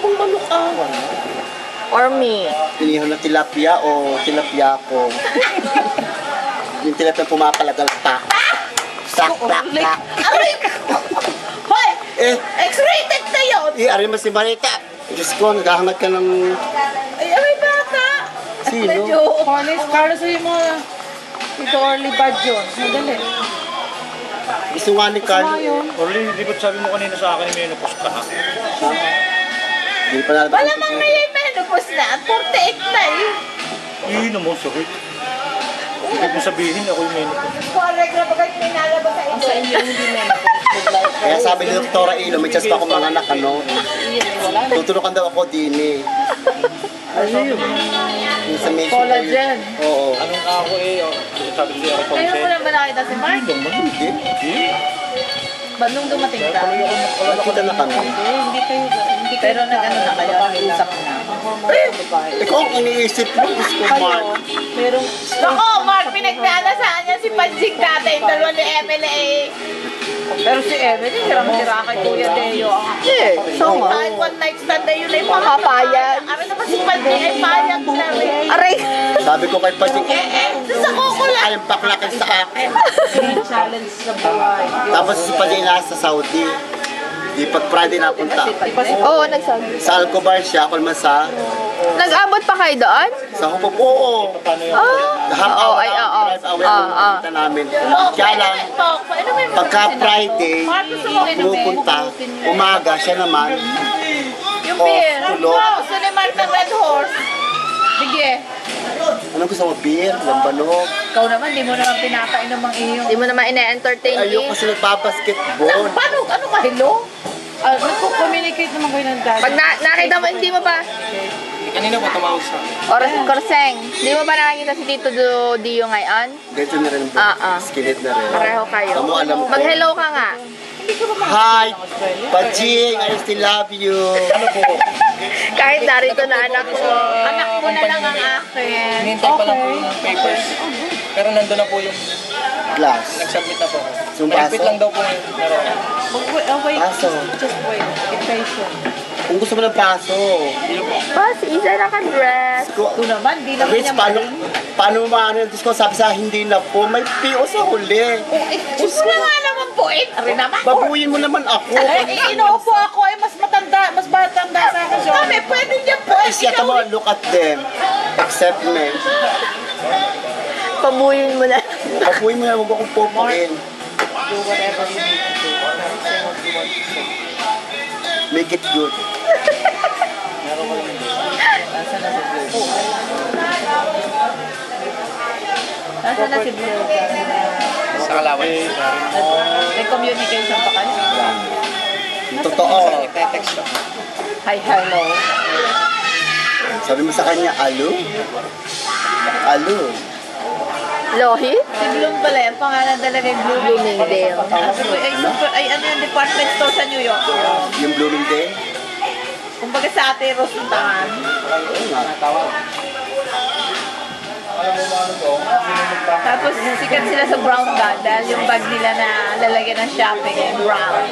pong manok Or me. Inihaw na tilapia o tilapia ko. Yung tilapia pumapalagal tak. Tak, tak, tak. Aray! Hoy! Eh, X-rated na yun! aray mo si Marita. Diyos ko, naghahangat ka ng... Ay, aray bata! Sino? Medyo... Carlos, sa'yo mo. Ito early bad yun. Madali. Gusto nga ni Carlo. Orly, di ba't sabi mo kanina sa akin may menopause ka ha? Hindi pa nalabas. Malamang na yung menopause na. 48 na eh. Hindi naman, sakit. Hindi mo sabihin ako yung menopause. Correct na pagkat may nalabas sa inyo. Sa inyo hindi menopause. Kaya sabi ni Doktora Ilo, may chance pa akong mga anak, ano? Tuturukan daw ako din eh. Ayun. Yung sa Mexico. Collagen. Oo. Anong ako eh, sabi siya ako Ngayon mo consent. na ba nakita si Mark? Hindi. Ba nung dumating ka? Nakita na kami. Hindi kayo. Pero nag-ano na kayo? Nag-usap na. Ikaw ang iniisip mo, Diyos ko, Mark. Merong... Ako, Mark, pinagdalasahan niya si Panjing dati. Yung dalawa ni Emily eh. Pero si Emily, hirang-hira kay Kuya Deo. So, kahit one night stand na yun ay Papayag. Aray naman si Panjing ay payag na rin. Aray! Sabi ko kay Pajik, Sa kuko lang. ayaw paklakin sa akin. Challenge sa buhay. Tapos si Pajik nasa Saudi. Di pag Friday napunta. Oo, nagsabi. Sa Alcobar siya, ako naman sa... Nag-abot pa kayo doon? Sa Hupop, oo. Half hour ay, lang, oo. drive away ang punta namin. Kaya lang, pagka Friday, pumupunta, umaga siya naman. Yung beer. tulog. Gusto ni Mark ng Red Horse. Sige. Ano gusto mo, beer, lambanog? Ikaw naman, di mo naman pinapainom ang iyo. Hindi mo naman ina-entertain Ayoko eh. kasi nagbabasketball. Paano? Ano ka? Hello? Nagko-communicate naman kayo ng dad. Pag nakita mo, hindi mo pa. Kanina ba tumawag sa? Korseng, hindi mo pa nakikita si Tito Dio ngayon? Dito na rin po, skinhead na rin. Pareho kayo. Alam mo, alam ko. Mag-hello ka nga. Hi, Pajing, I still love you. Ano po? Kahit narito na anak ko. Anak mo na lang ang akin. Hinintay pa lang po yung papers. Pero nandun na po yung Glass. nag-submit na po. Yung Malapit baso? lang daw po yung laro. Wait. Paso. Just wait. Be patient. Kung gusto mo ng paso. Pa, si Isa naka-dress. Ito naman, di lang Rich, niya paano mo maano yung disco? Sabi sa hindi na po, may PO sa huli. Diyos ko na nga naman po eh. Aray naman. Babuyin mo naman ako. Inuupo ako ay mas matanda, mas batanda sa akin siya. Kami, pwede niya po. Isya ka mo, look at them. Accept me. Pabuyin mo na. Babuyin mo na, huwag akong pupuin. Do whatever you need to do. Say what you want to say. Make it good. Nasaan na si Blue? Sa Kalawan. May communication pa kayo? Totoo. Text lang. Hi, hello. Sabi mo sa kanya, alo? Alo. Lohi? Si Bloom pala yan. Pangalan talaga yung Bloom. Bloomingdale. Ay, ano yung department store sa New York? Yung blooming day? Kumbaga sa ate Rose ng tangan. Oo nga. Tapos sikat sila sa brown bag dahil yung bag nila na lalagyan ng shopping ay brown.